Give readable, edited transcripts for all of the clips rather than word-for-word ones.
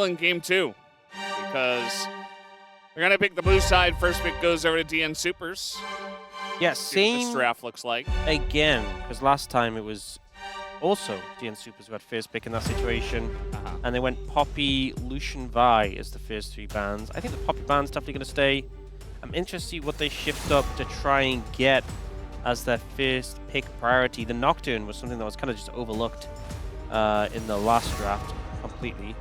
in game 2 because they're going to pick the blue side. First pick goes over to DN Supers. Yeah, See what this same draft looks like. again, because last time it was also DN Supers who had first pick in that situation. And they went Poppy, Lucian, Vi as the first 3 bans. I think the Poppy ban's definitely going to stay. I'm interested to see what they shift up to try and get as their first pick priority. The Nocturne was something that was kind of just overlooked in the last draft completely.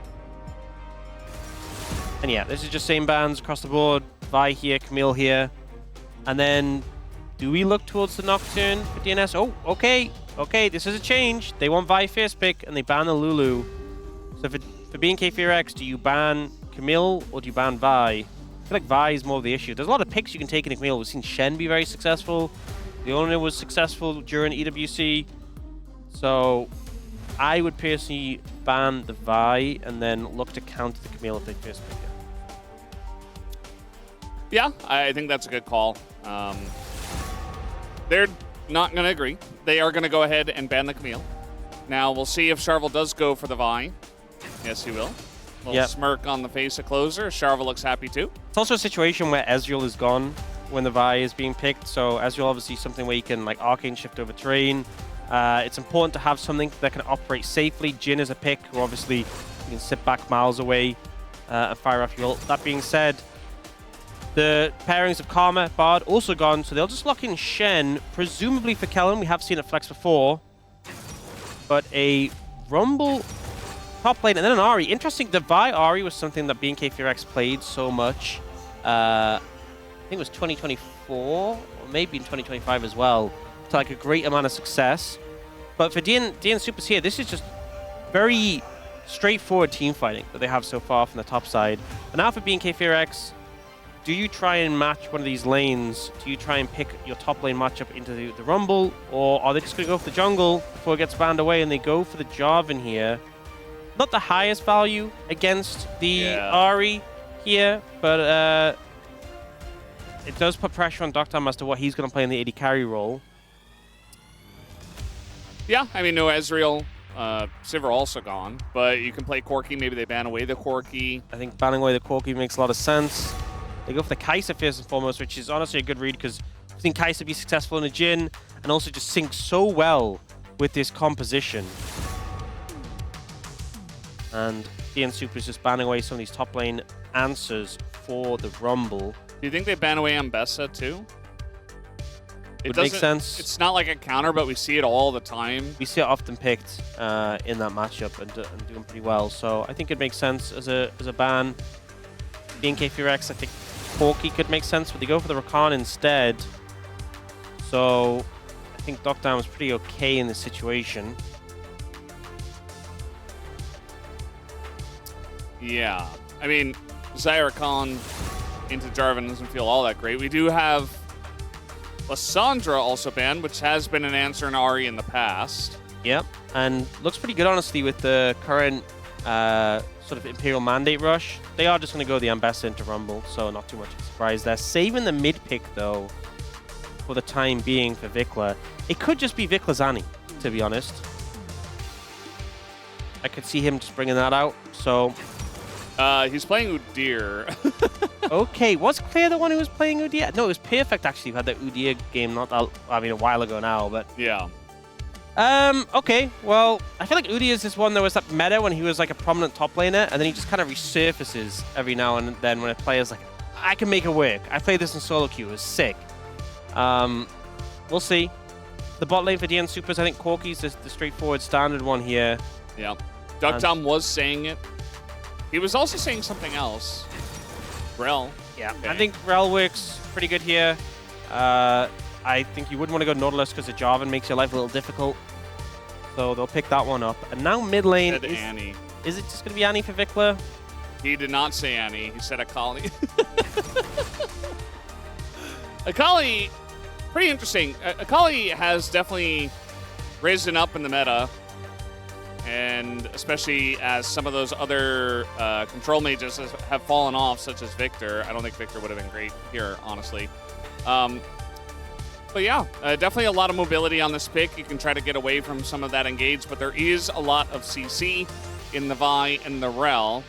And yeah, this is just same bans across the board. Vi here, Camille here. And then, do we look towards the Nocturne for DNS? Oh, okay. Okay, this is a change. They want Vi first pick, and they ban the Lulu. So for BNK FearX, do you ban Camille, or do you ban Vi? I feel like Vi is more of the issue. There's a lot of picks you can take in Camille. We've seen Shen be very successful. The owner was successful during EWC. So I would personally ban the Vi, and then look to counter the Camille if they first pick it. Yeah, I think that's a good call. They're not going to agree. They are going to go ahead and ban the Camille. Now, we'll see if Charvel does go for the Vi. Yes, he will. Little smirk on the face of Closer. Charvel looks happy too. It's also a situation where Ezreal is gone when the Vi is being picked. So Ezreal obviously something where you can like Arcane shift over terrain. It's important to have something that can operate safely. Jhin is a pick who obviously you can sit back miles away and fire off your ult. That being said, the pairings of Karma, Bard also gone, so they'll just lock in Shen, presumably for Kellen. We have seen it flex before. But a Rumble top lane, and then an Ahri. Interesting, the Vi Ahri was something that BNK FearX played so much. I think it was 2024, or maybe in 2025 as well, to like a great amount of success. But for DN Supers here, this is just very straightforward team fighting that they have so far from the top side. And now for BNK FearX, do you try and match one of these lanes? Do you try and pick your top lane matchup into the Rumble? Or are they just going to go for the jungle before it gets banned away and they go for the Jarvan here? Not the highest value against the Ahri here, but it does put pressure on Doctam as to what he's going to play in the AD carry role. Yeah, I mean, no Ezreal. Sivir also gone, but you can play Corki. Maybe they ban away the Corki. I think banning away the Corki makes a lot of sense. They go for the Kai'Sa first and foremost, which is honestly a good read because we've seen Kai'Sa be successful in a Jhin and also just sync so well with this composition. And DN Super is just banning away some of these top lane answers for the Rumble. Do you think they ban away Ambessa too? Would make sense. It's not like a counter, but we see it all the time. We see it often picked in that matchup and doing pretty well. So I think it makes sense as a ban. BNK FearX, I think Corki could make sense, but they go for the Rakan instead. So I think Doctam is pretty okay in this situation. Yeah. I mean, Zyra Khan into Jarvan doesn't feel all that great. We do have Lissandra also banned, which has been an answer in Ahri in the past. Yep, and looks pretty good, honestly, with the current sort of Imperial Mandate rush. They are just going to go the Ambassador into Rumble, so not too much of a surprise there. Saving the mid pick, though, for the time being for Vikla. It could just be Vikla Zani, to be honest. I could see him just bringing that out, so... he's playing Udyr. Okay, was Claire the one who was playing Udyr? No, it was Perfect, actually, who had that Udyr game not that, I mean, a while ago now, but... Yeah. Okay, well, I feel like Udyr is this one that was that meta when he was like a prominent top laner, and then he just kind of resurfaces every now and then when a player's like, I can make it work. I played this in solo queue, it was sick. We'll see. The bot lane for DN Supers, I think Corki's the straightforward standard one here. Yeah. Doctam was saying it. He was also saying something else. Rel. Yeah, okay. I think Rel works pretty good here. I think you wouldn't want to go Nautilus because the Jarvan makes your life a little difficult. So they'll pick that one up. And now mid lane is Annie. Is it just going to be Annie for Vikla? He did not say Annie. He said Akali. Akali, pretty interesting. Akali has definitely risen up in the meta. And especially as some of those other control mages have fallen off, such as Victor. I don't think Victor would have been great here, honestly. But yeah, definitely a lot of mobility on this pick. You can try to get away from some of that engage, but there is a lot of CC in the Vi and the Rel.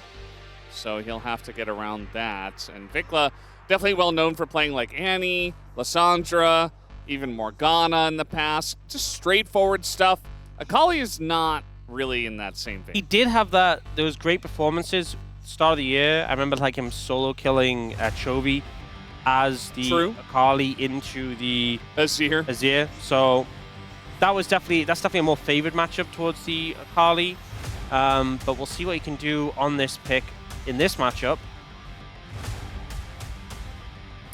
so he'll have to get around that. And Vikla, definitely well known for playing like Annie, Lissandra, even Morgana in the past. Just straightforward stuff. Akali is not really in that same vein. He did have those great performances start of the year. I remember like him solo killing Chovy as the Akali into the Azir. So that's definitely a more favored matchup towards the Akali. But we'll see what he can do on this pick in this matchup.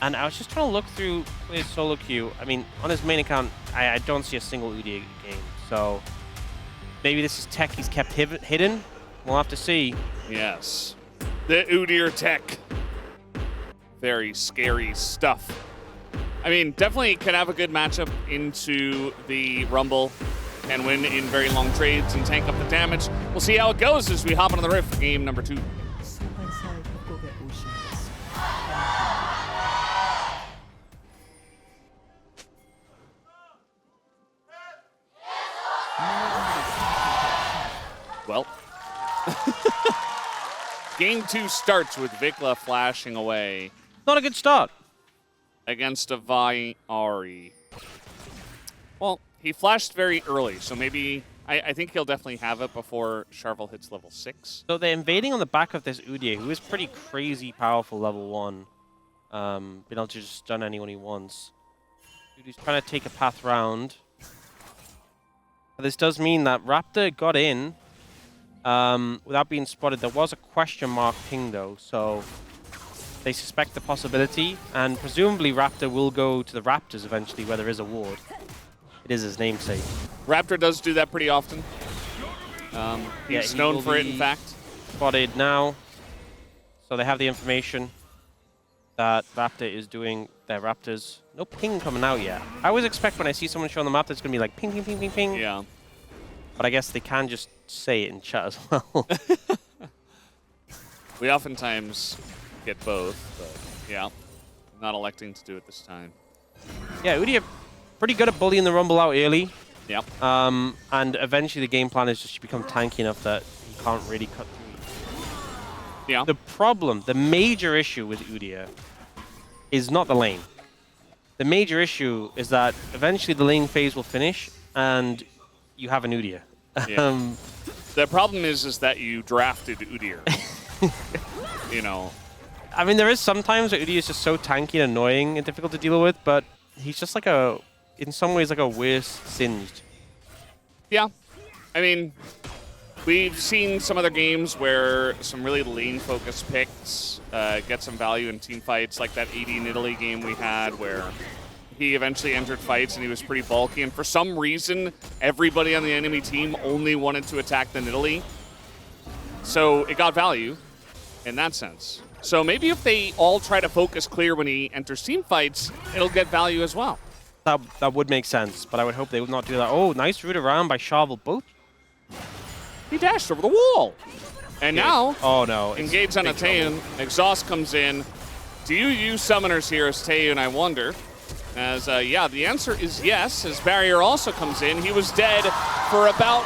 And I was just trying to look through his solo queue. I mean, on his main account, I don't see a single Udyr game. So maybe this is tech he's kept hidden. We'll have to see. Yes. The Udyr tech. Very scary stuff. I mean, definitely can have a good matchup into the Rumble and win in very long trades and tank up the damage. We'll see how it goes as we hop onto the Rift for game number 2. Well, game 2 starts with Vikla flashing away. Not a good start. Against a Vi Ahri. Well, he flashed very early, so maybe I think he'll definitely have it before Charvel hits level 6. So they're invading on the back of this Udyr, who is pretty crazy powerful level 1. Being able to just stun anyone he wants. Udyr's trying to take a path round. But this does mean that Raptor got in without being spotted. There was a question mark ping though, so they suspect the possibility, and presumably Raptor will go to the Raptors eventually where there is a ward. It is his namesake. Raptor does do that pretty often. He's known for it, in fact. Spotted now. So they have the information that Raptor is doing their Raptors. No ping coming out yet. I always expect when I see someone show on the map, it's going to be like ping, ping, ping, ping, ping. Yeah. But I guess they can just say it in chat as well. We oftentimes get both, but yeah, not electing to do it this time. Yeah, Udyr pretty good at bullying the Rumble out early. Yep. And eventually the game plan is just to become tanky enough that he can't really cut through. Yeah. The problem, the major issue with Udyr is not the lane. The major issue is that eventually the lane phase will finish and you have an Udyr. Yeah. The problem is that you drafted Udyr. You know. I mean, there is sometimes where Udyr is just so tanky and annoying and difficult to deal with, but he's just like in some ways, like a worse Singed. Yeah. I mean, we've seen some other games where some really lane-focused picks get some value in team fights, like that 80 in Italy game we had where he eventually entered fights and he was pretty bulky, and for some reason, everybody on the enemy team only wanted to attack the Nidalee. So it got value in that sense. So maybe if they all try to focus clear when he enters team fights, it'll get value as well. That would make sense, but I would hope they would not do that. Oh, nice route around by Charvel. Both. He dashed over the wall. And now, oh no, engaged on a Taeyeon. Exhaust comes in. Do you use summoners here as Taeyeon, I wonder? As, yeah, the answer is yes, as Barrier also comes in. He was dead for about,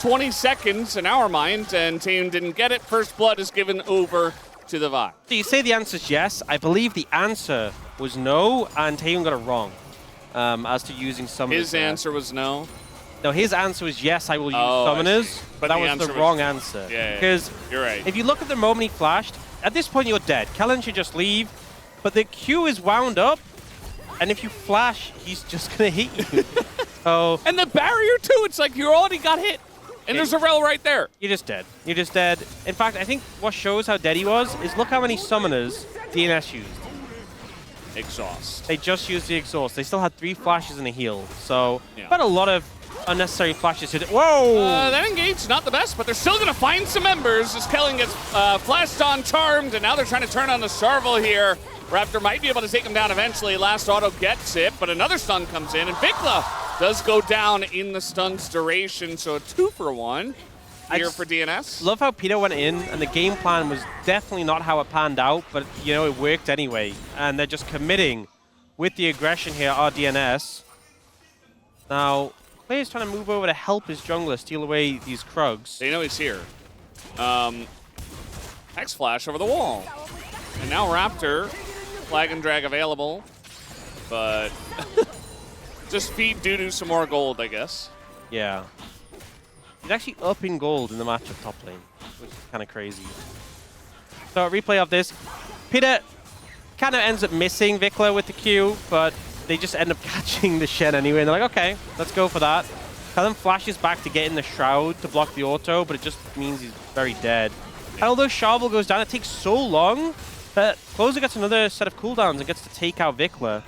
20 seconds in our mind, and Taeyeon didn't get it. First blood is given over to the Vi. So you say the answer is yes. I believe the answer was no, and Taeyeon got it wrong as to using summoners. His answer was no? No, his answer was yes, I will use summoners, but that was the wrong answer. Yeah, because you're right. If you look at the moment he flashed, at this point you're dead. Kellen should just leave, but the Q is wound up, and if you flash, he's just going to hit you. So, and the barrier too, it's like you already got hit. And there's a rel right there. You're just dead. You're just dead. In fact, I think what shows how dead he was is look how many summoners DNS used. Exhaust. They just used the exhaust. They still had 3 flashes and a heal. So, but a lot of unnecessary flashes. Whoa! That engage, not the best, but they're still going to find some members as Kellen gets flashed on, charmed, and now they're trying to turn on the Charvel here. Raptor might be able to take him down eventually. Last auto gets it, but another stun comes in, and Vikla does go down in the stun's duration, so a 2-for-1 here for DNS. Love how Peter went in, and the game plan was definitely not how it panned out, but, it worked anyway. And they're just committing with the aggression here, our DNS. Now, player's trying to move over to help his jungler steal away these Krugs. They know he's here. Hex Flash over the wall. And now Raptor, flag and drag available, but just feed Dudu some more gold, I guess. Yeah. He's actually up in gold in the matchup top lane, which is kind of crazy. So a replay of this. Peter kind of ends up missing Vikla with the Q, but they just end up catching the Shen anyway. And they're like, okay, let's go for that. Kellen flashes back to get in the Shroud to block the auto, but it just means he's very dead. And although Sharble goes down, it takes so long that Closer gets another set of cooldowns and gets to take out Vikla.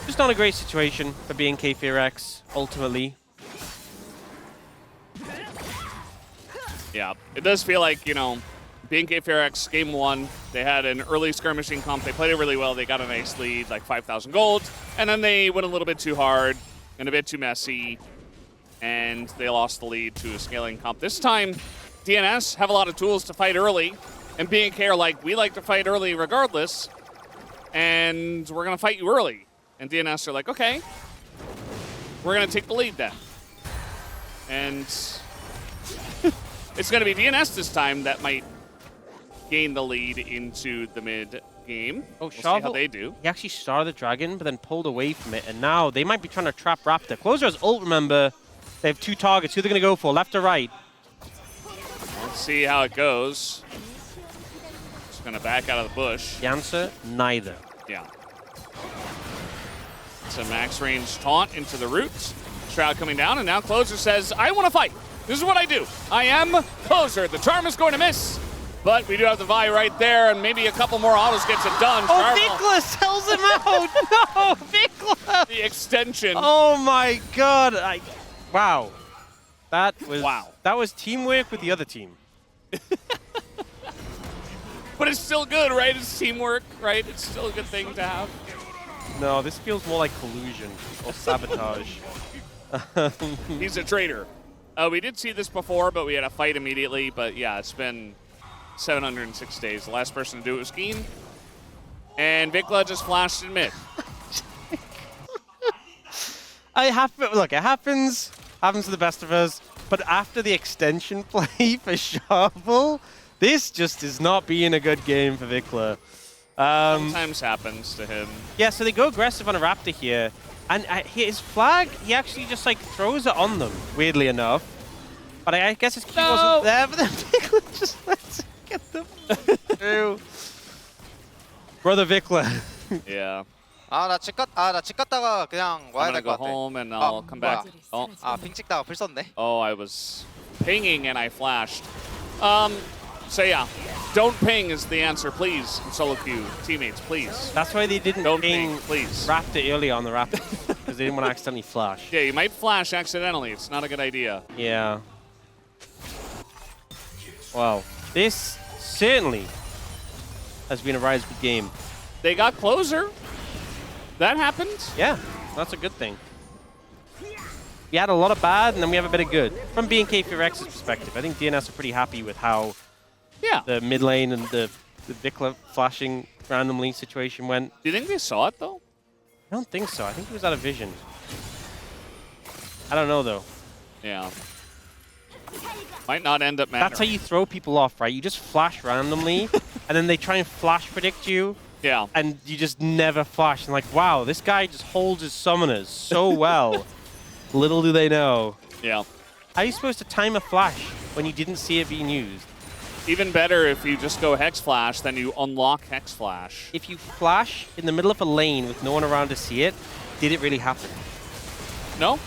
Just not a great situation for BNK Fearx, ultimately. Yeah, it does feel like, you know, BNK Fearx, game 1, they had an early skirmishing comp. They played it really well. They got a nice lead, like 5,000 gold. And then they went a little bit too hard and a bit too messy. And they lost the lead to a scaling comp. This time, DNS have a lot of tools to fight early. And BNK are like, we like to fight early regardless. And we're going to fight you early. And DNS are like, okay, we're going to take the lead then. And it's going to be DNS this time that might gain the lead into the mid game. Oh, we'll see how they do. He actually started the dragon, but then pulled away from it. And now they might be trying to trap Raptor. Closer has ult, remember. They have 2 targets. Who are they going to go for, left or right? Let's see how it goes. Just going to back out of the bush. The answer, neither. Yeah. It's a max range taunt into the roots. Shroud coming down, and now Closer says, I want to fight. This is what I do. I am Closer. The charm is going to miss. But we do have the Vi right there, and maybe a couple more autos gets it done. Oh, Vikla sells him out! No, Vikla! The extension. Oh my god. Wow. That was teamwork with the other team. But it's still good, right? It's teamwork, right? It's still a good thing to have. No, this feels more like collusion or sabotage. He's a traitor. We did see this before, but we had a fight immediately. But yeah, it's been 706 days. The last person to do it was Keen. And Vikla just flashed in mid. Look, it happens to the best of us. But after the extension play for Sharble, this just is not being a good game for Vikla. Sometimes happens to him. Yeah, so they go aggressive on a Raptor here. And his flag, he actually just like throws it on them, weirdly enough. But I guess his key wasn't there, but then Vikla just lets it get them through. Brother Vikla. Yeah. 나 집 갔다가 그냥 와야 I'm gonna 될 것 go 같아. home and I'll come back. Oh, 핑 찍다가 풀 썼네. oh, I was pinging and I flashed. So yeah, don't ping is the answer, please. Solo queue teammates, please. That's why they didn't Don't ping ping, please. Raptor early on the Raptor, because they didn't want to accidentally flash. Yeah, you might flash accidentally. It's not a good idea. Yeah. Wow. This certainly has been a Rise good game. They got Closer. That happened. Yeah, that's a good thing. We had a lot of bad, and then we have a bit of good. From BNK Fearx's perspective, I think DNS are pretty happy with how the mid lane and the Vikla flashing randomly situation went. Do you think they saw it, though? I don't think so. I think he was out of vision. I don't know, though. Yeah. Might not end up mattering. That's how you throw people off, right? You just flash randomly, and then they try and flash predict you. Yeah. And you just never flash. And like, wow, this guy just holds his summoners so well. Little do they know. Yeah. How are you supposed to time a flash when you didn't see it being used? Even better if you just go Hex Flash, then you unlock Hex Flash. If you flash in the middle of a lane with no one around to see it, did it really happen? No.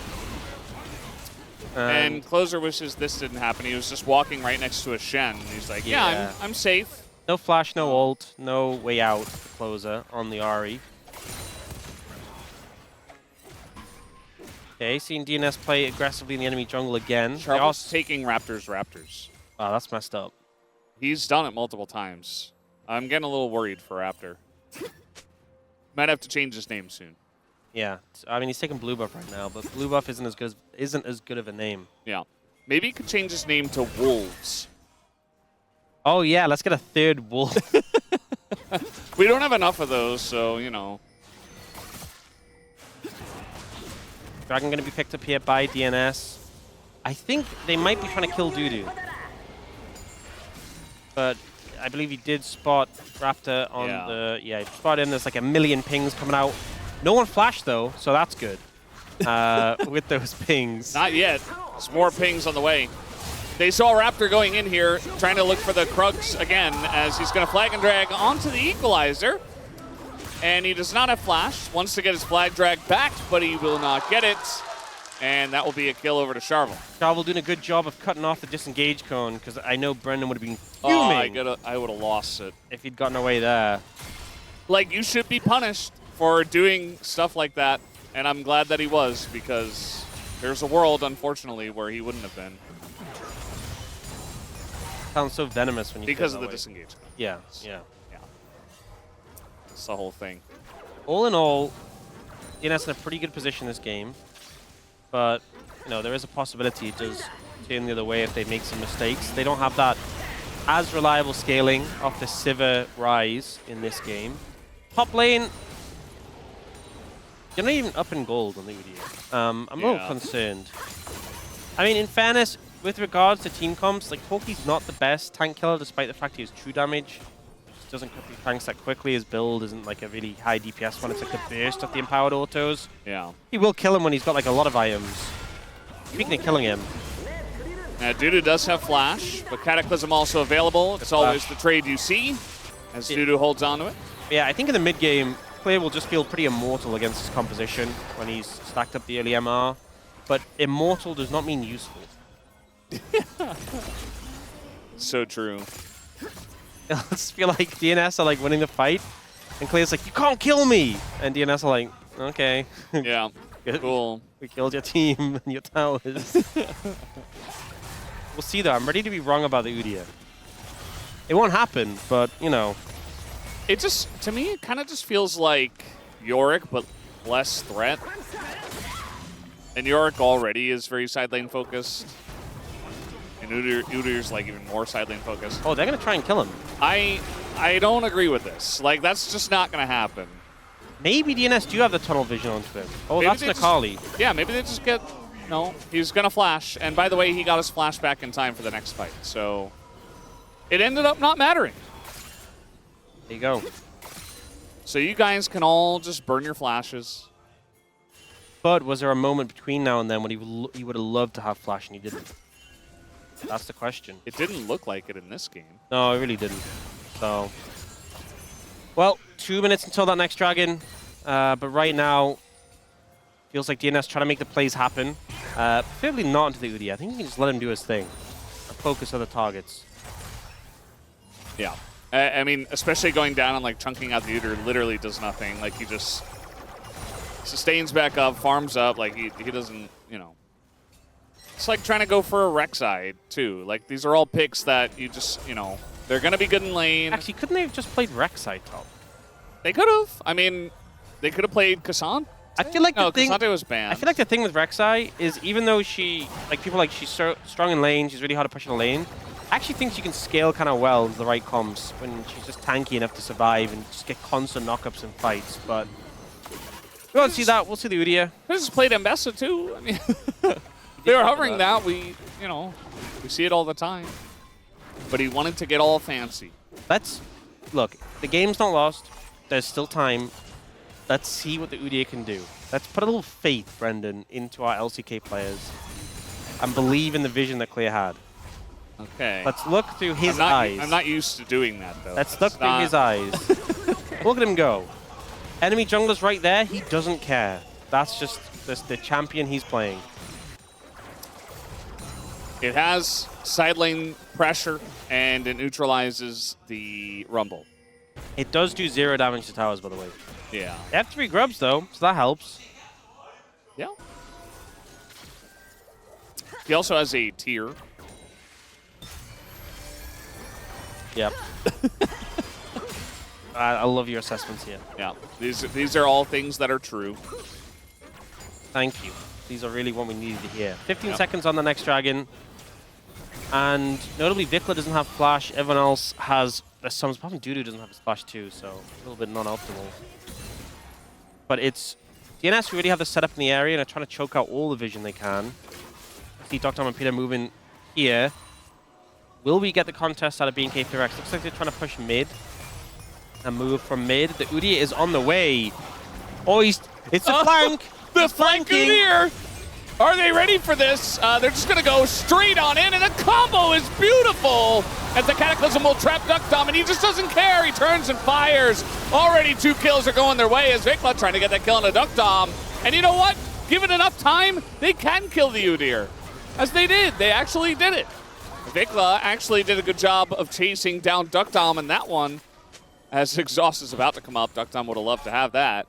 And Closer wishes this didn't happen. He was just walking right next to a Shen. He's like, yeah, I'm safe. No flash, no ult, no way out for Closer on the Ahri. Okay, seeing DNS play aggressively in the enemy jungle again. Sharple's taking Raptors. Wow, that's messed up. He's done it multiple times. I'm getting a little worried for Raptor. Might have to change his name soon. Yeah, I mean he's taking blue buff right now, but blue buff isn't as good of a name. Yeah, maybe he could change his name to Wolves. Oh yeah, let's get a third wolf. We don't have enough of those, so you know. Dragon going to be picked up here by DNS. I think they might be trying to kill Dudu. But I believe he did spot Raptor on Yeah. the... Yeah, he spotted him. There's like a million pings coming out. No one flashed, though, so that's good. With those pings. Not yet. There's more pings on the way. They saw Raptor going in here, trying to look for the Krugs again, as he's going to flag and drag onto the Equalizer. And he does not have flash. Wants to get his flag drag back, but he will not get it. And that will be a kill over to Charvel. Charvel doing a good job of cutting off the disengage cone, because I know Brendan would have been Oh, fuming I would have lost it. if he'd gotten away there. Like, you should be punished for doing stuff like that. And I'm glad that he was, because there's a world, unfortunately, where he wouldn't have been. Sounds so venomous when you Because say of it the that way. disengage. Yeah, yeah. Yeah. That's the whole thing. All in all, DNS in a pretty good position this game. But, you know, there is a possibility it does turn the other way if they make some mistakes. They don't have that as reliable scaling off the Sivir rise in this game. Top lane, you're not even up in gold on the Udyr. I'm a little concerned. I mean, in fairness, with regards to team comps, like, Poki's not the best tank killer, despite the fact he has true damage. Just doesn't cut through tanks that quickly. His build isn't like a really high DPS one. It's like the burst of the empowered autos. Yeah. He will kill him when he's got like a lot of items. Speaking of killing him, Now, Dudu does have flash, but Cataclysm also available. It's always the trade you see, as Dudu holds on to it. yeah, I think in the mid game, player will just feel pretty immortal against his composition when he's stacked up the early MR. But immortal does not mean useful. So true. I just feel like DNS are like winning the fight, and Clear's like, you can't kill me! And DNS are like, okay. Yeah. Good. Cool. We killed your team and your towers. We'll see though, I'm ready to be wrong about the Udyr. It won't happen, but, you know. It just, to me, it kind of just feels like Yorick, but less threat. And Yorick already is very side lane focused. And Udyr's like even more side lane focused. Oh, they're going to try and kill him. I don't agree with this. Like, that's just not going to happen. Maybe DNS do have the tunnel vision onto him. Oh, Maybe that's they just- Nakali. Yeah, maybe they just get... No, he's going to flash. And by the way, he got his flash back in time for the next fight. So it ended up not mattering. There you go. So you guys can all just burn your flashes. But was there a moment between now and then when he would have loved to have flash and he didn't? That's the question. It didn't look like it in this game. No, it really didn't. So, well, 2 minutes until that next dragon. But right now, feels like DNS trying to make the plays happen. Preferably not into the Udyr. I think you can just let him do his thing. And focus on the targets. Yeah. I mean, especially going down and like chunking out the Udyr literally does nothing. Like he just sustains back up, farms up. Like he doesn't, you know. It's like trying to go for a Rek'Sai too. Like these are all picks that you just, you know, they're gonna be good in lane. Actually, couldn't they have just played Rek'Sai top? They could have. I mean, they could have played Cassandre. I feel like No, the thing. Cassandre was banned. I feel like the thing with Rek'Sai is even though she, like people like she's so strong in lane, she's really hard to push in the lane. I actually think she can scale kind of well into the right comps when she's just tanky enough to survive and just get constant knockups in fights. But we won't see that. We'll see the Udyr. They just played Ambessa too. I mean, they were hovering that. We see it all the time. But he wanted to get all fancy. Let's look. The game's not lost. There's still time. Let's see what the Udyr can do. Let's put a little faith, Brendan, into our LCK players and believe in the vision that Clear had. Okay. Let's look through his eyes. I'm not used to doing that though. Let's look through his eyes. Look at him go. Enemy jungler's right there. He doesn't care. That's just the champion he's playing. It has side lane pressure and it neutralizes the rumble. It does do 0 damage to towers, by the way. Yeah. They have 3 grubs, though, so that helps. Yeah. He also has a tier. Yep. I love your assessments here. Yeah. These are all things that are true. Thank you. These are really what we needed to hear. 15 Yep. seconds on the next dragon. And notably, Vikla doesn't have flash. Everyone else has... There's some... Probably Dudu doesn't have his flash too, so a little bit non-optimal. But it's... DNS really have the setup in the area and are trying to choke out all the vision they can. See Dr. and Peter moving here. Will we get the contest out of BNK Ferex? Looks like they're trying to push mid and move from mid. The Udyr is on the way. Oh, it's a flank. The He's flank flanking. Udyr! Are they ready for this? They're just going to go straight on in, and the combo is beautiful as the Cataclysm will trap Duckdom, and he just doesn't care. He turns and fires. Already 2 kills are going their way as Vikla trying to get that kill on a Duckdom. And you know what? Given enough time, they can kill the Udyr. As they did. They actually did it. Vikla actually did a good job of chasing down Duckdom in that one. As Exhaust is about to come up, Duckdom would have loved to have that.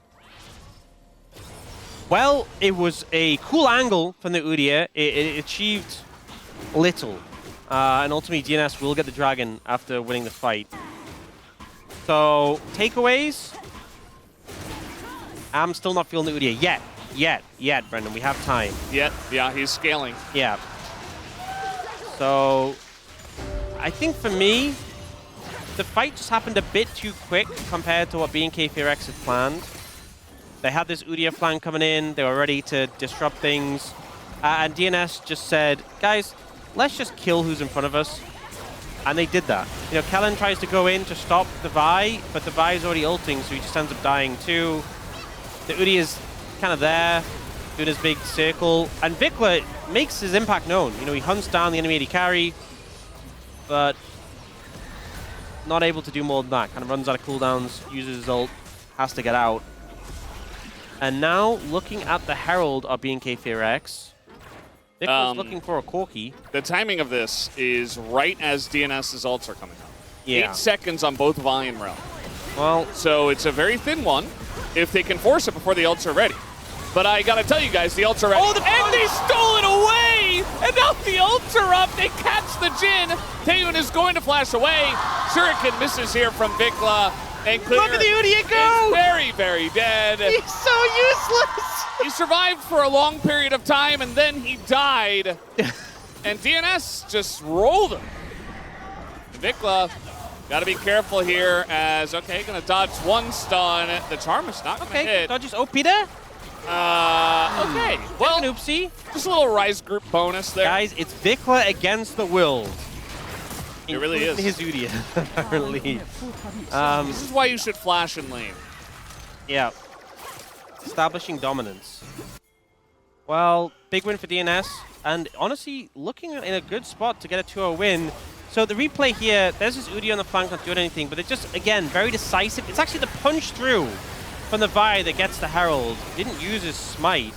Well, it was a cool angle from the Udyr. It achieved little. And ultimately, DNS will get the dragon after winning the fight. So, takeaways? I'm still not feeling the Udyr yet, Brendan. We have time. Yeah, he's scaling. Yeah. So, I think for me, the fight just happened a bit too quick compared to what BNK Ferex had planned. They had this Udyr flank coming in. They were ready to disrupt things. And DNS just said, guys, let's just kill who's in front of us. And they did that. You know, Kellen tries to go in to stop the Vi, but the Vi is already ulting, so he just ends up dying too. The Udyr is kind of there, doing his big circle. And Vikla makes his impact known. You know, he hunts down the enemy AD carry, but not able to do more than that. Kind of runs out of cooldowns, uses his ult, has to get out. And now, looking at the Herald of BNK Ferex, Vikla's looking for a Corki. The timing of this is right as DNS's ults are coming up. Yeah. 8 seconds on both Vi and Rel. Well, So it's a very thin one if they can force it before the ults are ready. But I gotta tell you guys, the ults are ready. Oh, and they stole it away! And now the ults are up. They catch the Jhin. Taeyeon is going to flash away. Shuriken misses here from Vikla. And Clear look at the Udyr go! is very, very dead. He's so useless! He survived for a long period of time, and then he died. And DNS just rolled him. Vikla, gotta be careful here as, okay, gonna dodge one stun. The charm is not gonna Okay, hit. dodges OP there. Okay, well, An oopsie. just a little Rise group bonus there. Guys, it's Vikla against the world. It really is. His Udyr, apparently. This is why you should flash in lane. Yeah. Establishing dominance. Well, big win for DNS. And honestly, looking in a good spot to get a 2-0 win. So the replay here, there's this Udyr on the flank not doing anything, but it's just, again, very decisive. It's actually the punch through from the Vi that gets the Herald. Didn't use his smite.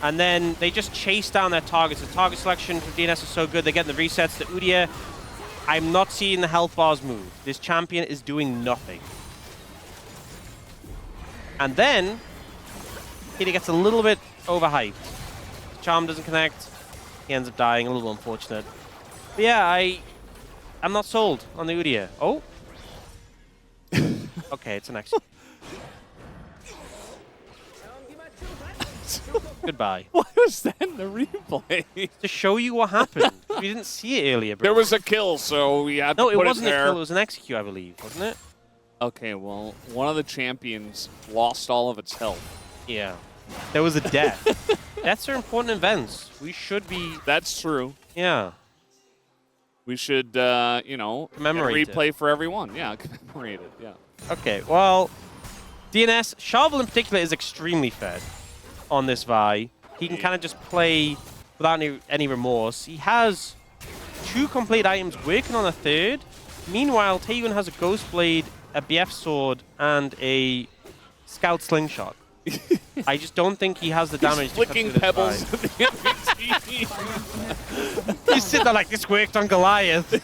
And then they just chase down their targets. The target selection from DNS is so good. They're getting the resets. The Udyr, I'm not seeing the health bars move. This champion is doing nothing. And then, he gets a little bit overhyped. Charm doesn't connect. He ends up dying, a little unfortunate. But yeah, I'm not sold on the Udyr. Oh. Okay, it's an execute. Goodbye. Why was that in the replay? To show you what happened. We didn't see it earlier, bro. There was a kill, so we had to put it there. No, it wasn't a kill. It was an execute, I believe, wasn't it? Okay, well, one of the champions lost all of its health. Yeah. There was a death. Deaths are important events. We should be... That's true. Yeah. We should, you know, Commemorate replay for everyone. Yeah, commemorate it, yeah. Okay, well, DNS, Charvel in particular is extremely fed on this Vi. He can kind of just play without any remorse. He has 2 complete items, working on a 3rd. Meanwhile, Taeyeon has a Ghost Blade, a BF Sword, and a Scout Slingshot. I just don't think he has the damage to cut Flicking through this pebbles Vi. at the MVP. He's sitting there like, this worked on Goliath.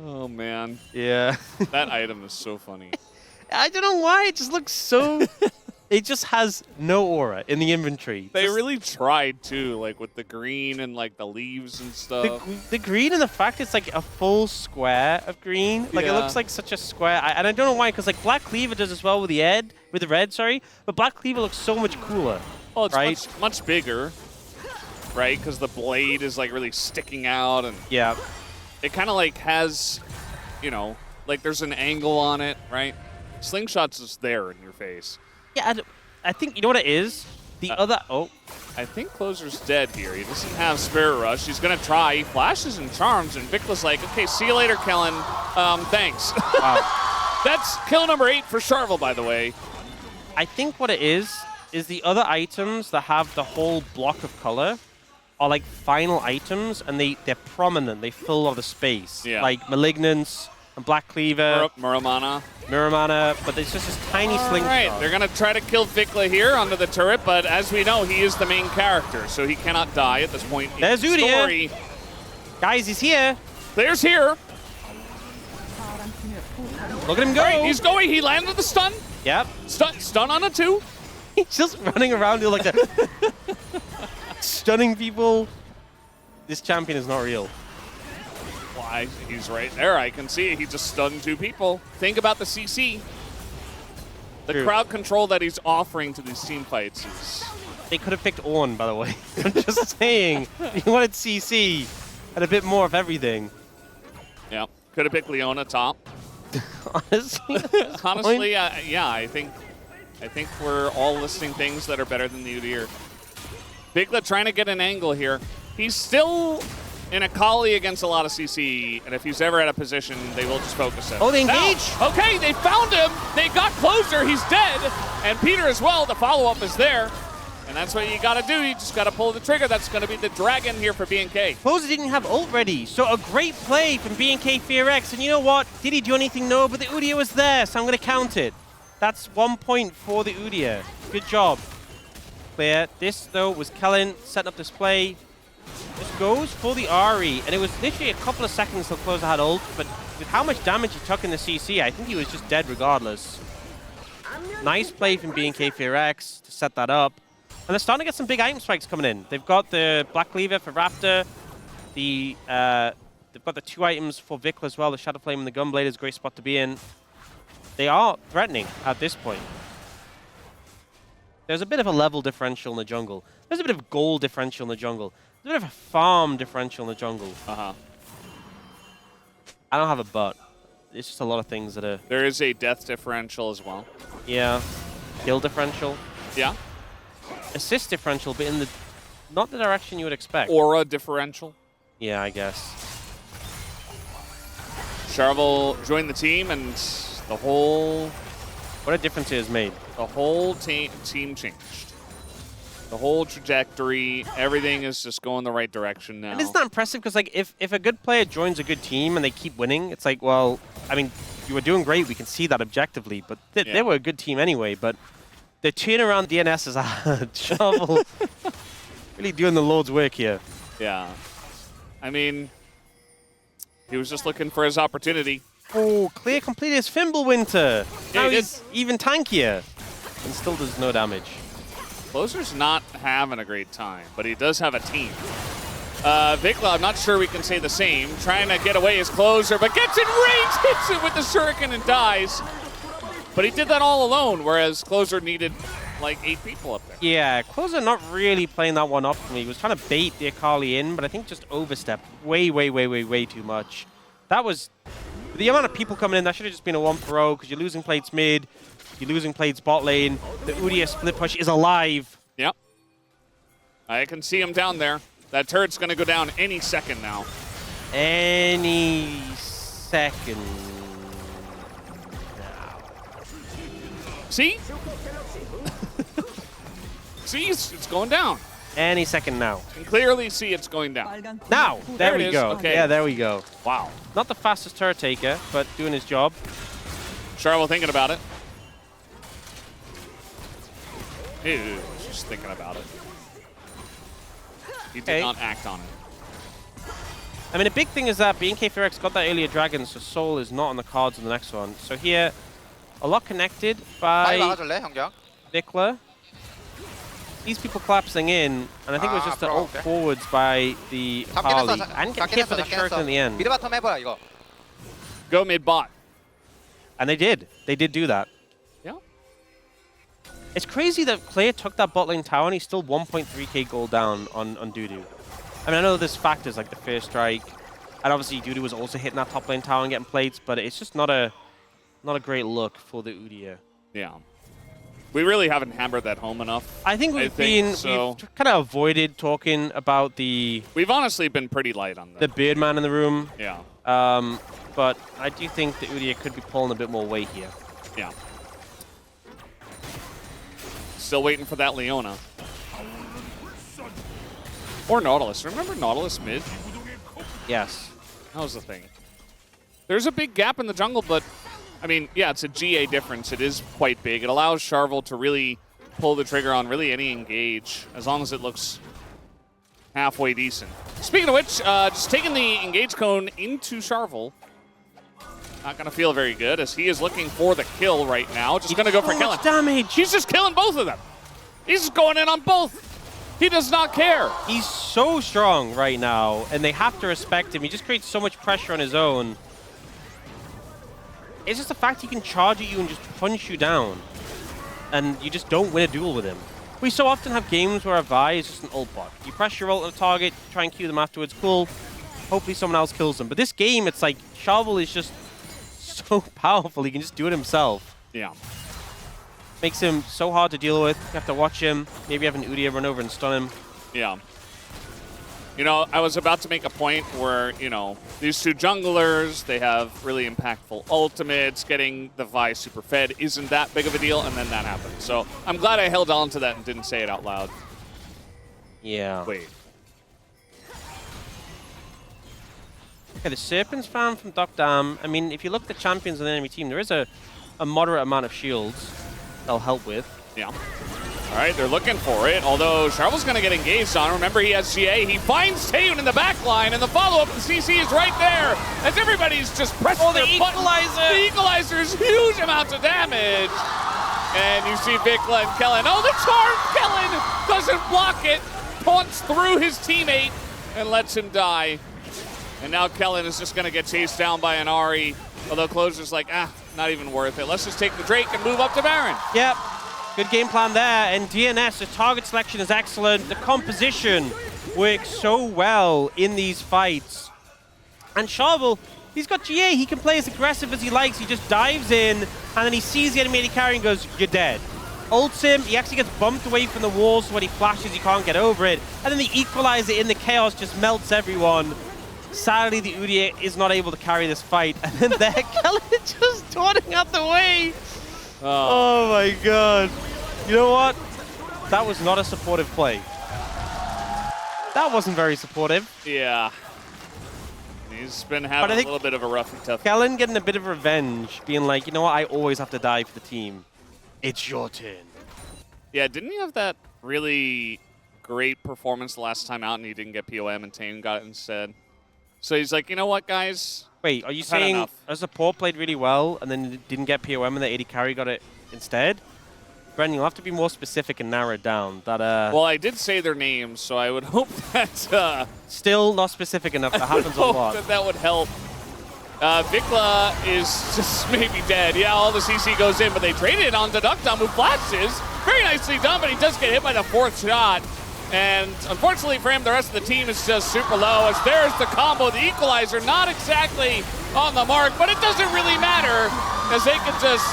Oh, man. Yeah. That item is so funny. I don't know why. It just looks so... It just has no aura in the inventory. They Just really tried, too, like with the green and like the leaves and stuff. the green and the fact it's like a full square of green. Like, it Yeah. looks like such a square. And I don't know why, because like Black Cleaver does as well with the red, sorry. But Black Cleaver looks so much cooler. Well, it's right? much bigger, right? Because the blade is like really sticking out, and Yeah. it kind of like has, you know, like there's an angle on it, right? Slingshot's just there in your face. Yeah, I think, you know what it is? The other... Oh, I think Closer's dead here. He doesn't have Spirit Rush. He's going to try. He flashes and charms, and Vicla's like, okay, see you later, Kellen. Thanks. wow. That's kill number 8 for Charvel, by the way. I think what it is the other items that have the whole block of color are like final items, and they're prominent. They fill all the space. Yeah. Like Malignance and Black Cleaver. Muramana. Muramana, but it's just this tiny slingshot. Right, they're going to try to kill Vicla here under the turret, but as we know, he is the main character, so he cannot die at this point. There's in the Udyr. story. Guys, he's here. There's here. Look at him go. Right, he's going. He landed the stun. Yep. Stun on a 2. He's just running around like that. Stunning people. This champion is not real. Why? He's right there. I can see it. He just stunned 2 people. Think about the CC. The True. crowd control that he's offering to these team fights is... They could have picked Ornn, by the way. I'm just saying. You wanted CC and a bit more of everything. Yeah. Could have picked Leona top. Honestly. Honestly, yeah, I think we're all listing things that are better than the Udyr. Vicla trying to get an angle here. He's still in a collie against a lot of CC, and if he's ever at a position, they will just focus him. Oh, they Now, engage! okay, they found him. They got Closer. He's dead. And Peter as well. The follow-up is there. And that's what you got to do. You just got to pull the trigger. That's going to be the dragon here for BNK. Closer didn't have ult ready, so a great play from BNK FearX. And you know what? Did he do anything? No, but the Udyr was there, so I'm going to count it. That's 1 point for the Udyr. Good job. Clear. This, though, was Kellen setting up this play. Just goes for the Ari, and it was literally a couple of seconds till Closer had ult, but with how much damage he took in the CC, I think he was just dead regardless. Nice play from BNK FearX to set that up. And they're starting to get some big item spikes coming in. They've got the Black Cleaver for Raptor. They've got the 2 items for Vicla as well. The Shadow Flame and the Gunblade is a great spot to be in. They are threatening at this point. There's a bit of a level differential in the jungle. There's a bit of gold differential in the jungle. There's a bit of a farm differential in the jungle. Uh-huh. I don't have a but. It's just a lot of things that are... There is a death differential as well. Yeah. Kill differential. Yeah. Assist differential, but in the... not the direction you would expect. Aura differential. Yeah, I guess. Charvel joined the team, and the whole... What a difference it has made. The whole team changed. The whole trajectory, everything is just going the right direction now. And isn't that impressive? Because like, if a good player joins a good team and they keep winning, it's like, well, I mean, you were doing great. We can see that objectively. But they were a good team anyway. But the turnaround DNS is hard. Shovel really doing the Lord's work here. Yeah. I mean, he was just looking for his opportunity. Oh, Clear completed his Fimbulwinter. Yeah, now he he's even tankier. And still does no damage. Closer's not having a great time, but he does have a team. Vicla, I'm not sure we can say the same. Trying to get away his Closer, but gets in range, hits it with the shuriken and dies. But he did that all alone, whereas Closer needed like 8 people up there. Yeah, Closer not really playing that one up for me. He was trying to bait the Akali in, but I think just overstepped way too much. That was... the amount of people coming in, that should have just been a 1-for-0 because you're losing plates mid, you're losing plates bot lane. The Udyr split push is alive. Yep. I can see him down there. That turret's going to go down any second now. Any second now. See? See, it's going down. Any second now. You can clearly see it's going down. Now! There There it we is. go. Okay. Yeah, there we go. Wow. Not the fastest turret taker, but doing his job. Charvel thinking about it. Ew, just thinking about it. He did not act on it. I mean, the big thing is that BNK FearX got that earlier dragon, so Soul is not on the cards in the next one. So here, a lot connected 많이 by 막아줄래, 현경? Vicla. These people collapsing in, and I think it was just the ult forwards by the Akali. And get hit for the shuriken in the end. 미드 바텀 해봐라, 이거. Go mid bot. And they did. They did do that. Yeah. It's crazy that Clay took that bot lane tower and he's still 1.3k gold down on Dudu. I mean, I know there's factors like the first strike, and obviously Dudu was also hitting that top lane tower and getting plates, but it's just not a great look for the Udyr. Yeah. We really haven't hammered that home enough. I think we've we've kind of avoided talking about We've honestly been pretty light on that. the beard man in the room. Yeah. But I do think that Udyr could be pulling a bit more weight here. Yeah. Still waiting for that Leona. Or Nautilus. Remember Nautilus mid? Yes. That was the thing. There's a big gap in the jungle, but, I mean, yeah, it's a GA difference. It is quite big. It allows Charvel to really pull the trigger on really any engage, as long as it looks halfway decent. Speaking of which, just taking the engage cone into Charvel. Not going to feel very good, as he is looking for the kill right now. Just going to go for killing. Damage. He's just killing both of them. He's just going in on both. He does not care. He's so strong right now, and they have to respect him. He just creates so much pressure on his own. It's just the fact he can charge at you and just punch you down, and you just don't win a duel with him. We so often have games where a Vi is just an ult bot. You press your ult on a target, try and Q them afterwards, cool. Hopefully someone else kills them. But this game, it's like, Charvel is just so powerful, he can just do it himself. Yeah. Makes him so hard to deal with. You have to watch him. Maybe have an Udyr run over and stun him. Yeah. You know, I was about to make a point where, you know, these two junglers, they have really impactful ultimates. Getting the Vi super fed isn't that big of a deal, and then that happened. So I'm glad I held on to that and didn't say it out loud. Yeah. Wait. Okay, the Serpent's found from Doc Dam. I mean, if you look at the champions on the enemy team, there is a moderate amount of shields they'll help with. Yeah. All right, they're looking for it, although Charvel's going to get engaged on. Remember, he has GA. He finds Taeun in the back line, and the follow-up, the CC is right there, as everybody's just pressing their equalizer! The equalizer is huge amounts of damage. And you see Vikla and Kellen. Oh, the charm! Kellen doesn't block it, taunts through his teammate, and lets him die. And now Kellen is just going to get chased down by an Ahri, although Closer's like, not even worth it. Let's just take the Drake and move up to Baron. Yep. Good game plan there, and DNS, the target selection is excellent. The composition works so well in these fights. And Charvel, he's got GA. He can play as aggressive as he likes. He just dives in, and then he sees the enemy carry and goes, you're dead. Ults him, he actually gets bumped away from the walls, so when he flashes, he can't get over it. And then the equalizer in the chaos just melts everyone. Sadly, the Udyr is not able to carry this fight. And then there, Kellen just taunting out the way. Oh my god. You know what? That was not a supportive play. That wasn't very supportive. Yeah. He's been having a little bit of a rough and tough. Kellen getting a bit of revenge, being like, you know what, I always have to die for the team. It's your turn. Yeah, didn't he have that really great performance the last time out and he didn't get POM and Taeun got it instead? So he's like, you know what, guys? Wait, are you saying a support played really well and then didn't get POM and the AD carry got it instead? Brendan, you'll have to be more specific and narrow it down. That well, I did say their names, so I would hope that... Still not specific enough. That happens a lot. That would help. Vikla is just maybe dead. Yeah, all the CC goes in, but they traded on to Duckdom, who flashes. Very nicely done, but he does get hit by the fourth shot. And unfortunately for him, the rest of the team is just super low, as there's the combo, the equalizer, not exactly on the mark, but it doesn't really matter, as they can just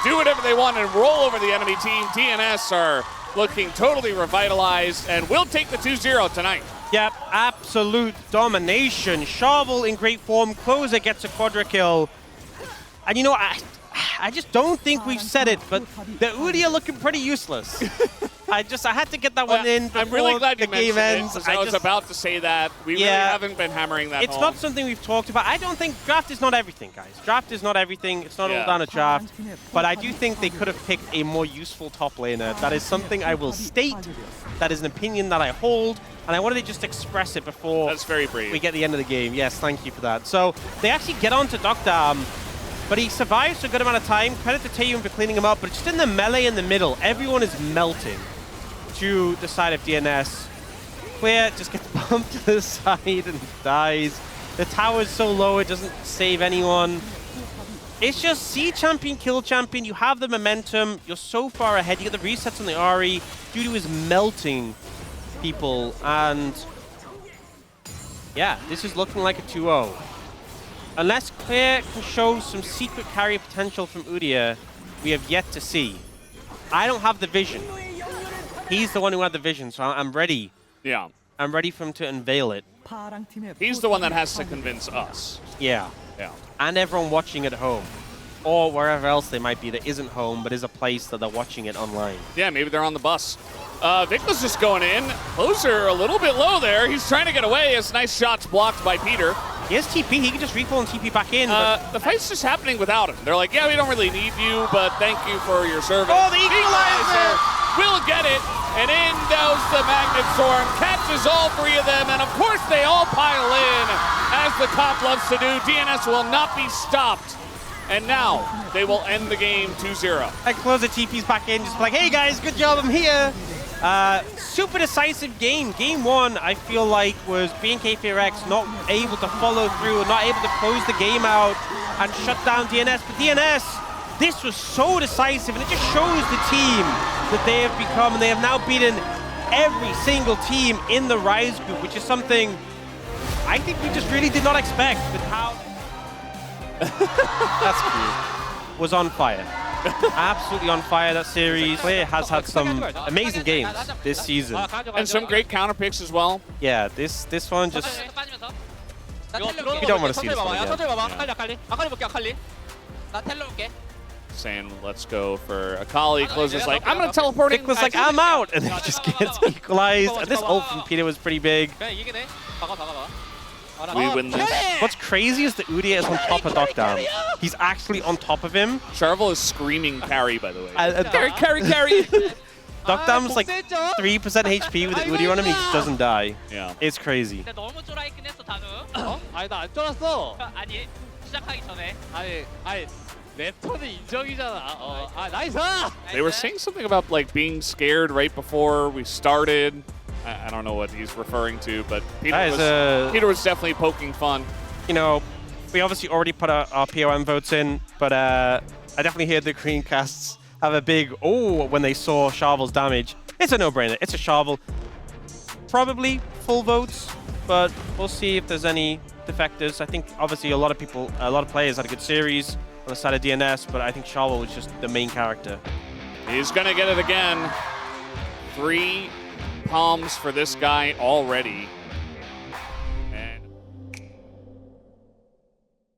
do whatever they want and roll over the enemy team. DNS are looking totally revitalized, and will take the 2-0 tonight. Yep, absolute domination. Charvel in great form. Closer gets a quadra kill. And you know, I just don't think we've said it, but the Udyr looking pretty useless. I had to get that one in before I'm really glad you the game ends. I was about to say that. We really haven't been hammering that It's not something we've talked about. I don't think draft is not everything, guys. Draft is not everything. It's not all down a draft. But I do think they could have picked a more useful top laner. That is something I will state. That is an opinion that I hold. And I wanted to just express it before That's very brave. we get the end of the game. Yes, thank you for that. So they actually get onto Duckdam, but he survives for a good amount of time. Credit to Taeun for cleaning him up, but just in the melee in the middle, everyone is melting to the side of DNS. Clear just gets bumped to the side and dies. The tower's so low it doesn't save anyone. It's just see champion, kill champion. You have the momentum. You're so far ahead. You get the resets on the Ahri. Judy is melting people, and yeah, this is looking like a 2-0. Unless Claire can show some secret carry potential from Udyr, we have yet to see. I don't have the vision. He's the one who had the vision, so I'm ready. Yeah. I'm ready for him to unveil it. He's the one that has to convince us. Yeah. Yeah. And everyone watching at home. Or wherever else they might be that isn't home, but is a place that they're watching it online. Yeah, maybe they're on the bus. Vic was just going in. Closer a little bit low there. He's trying to get away as nice shots blocked by Peter. He has TP. He can just recall and TP back in. The fight's just happening without him. They're like, yeah, we don't really need you, but thank you for your service. Oh, the equalizer! Will get it, and in goes the Magnet Storm. Catches all three of them, and of course they all pile in, as the comp loves to do. DNS will not be stopped. And now they will end the game 2-0. I close the TPs back in, just like, hey guys, good job, I'm here. Super decisive game. Game 1, I feel like, was BFX not able to follow through, not able to close the game out and shut down DNS. But DNS, this was so decisive, and it just shows the team that they have become, and they have now beaten every single team in the Rise group, which is something I think we just really did not expect with how... That's cute. Was on fire. Absolutely on fire, that series. Player has had some amazing games this season. And some great counter picks as well. Yeah, this one just... You don't want to see this one again. Saying, let's go for Akali. Closes like, I'm going to teleport Vic in. was like, I'm out! And then just gets equalized. And this ult from Peter was pretty big. We win this. What's crazy is that Udyr is on top of Docdam. He's actually on top of him. Charvel is screaming carry, by the way. Carry! Docdam's like 3% HP with the Udyr on him, he just doesn't die. Yeah. It's crazy. 아니 나 안 쫄았어. 아니 시작하기 전에. 아니 내 턴은 인정이잖아. 나이스. They were saying something about like being scared right before we started. I don't know what he's referring to, but Peter was definitely poking fun. You know, we obviously already put our POM votes in, but I definitely heard the Greencasts have a big oh when they saw Charvel's damage. It's a no-brainer. It's a Charvel. Probably full votes, but we'll see if there's any defectors. I think obviously a lot of players had a good series on the side of DNS, but I think Charvel was just the main character. He's gonna get it again. 3 palms for this guy already.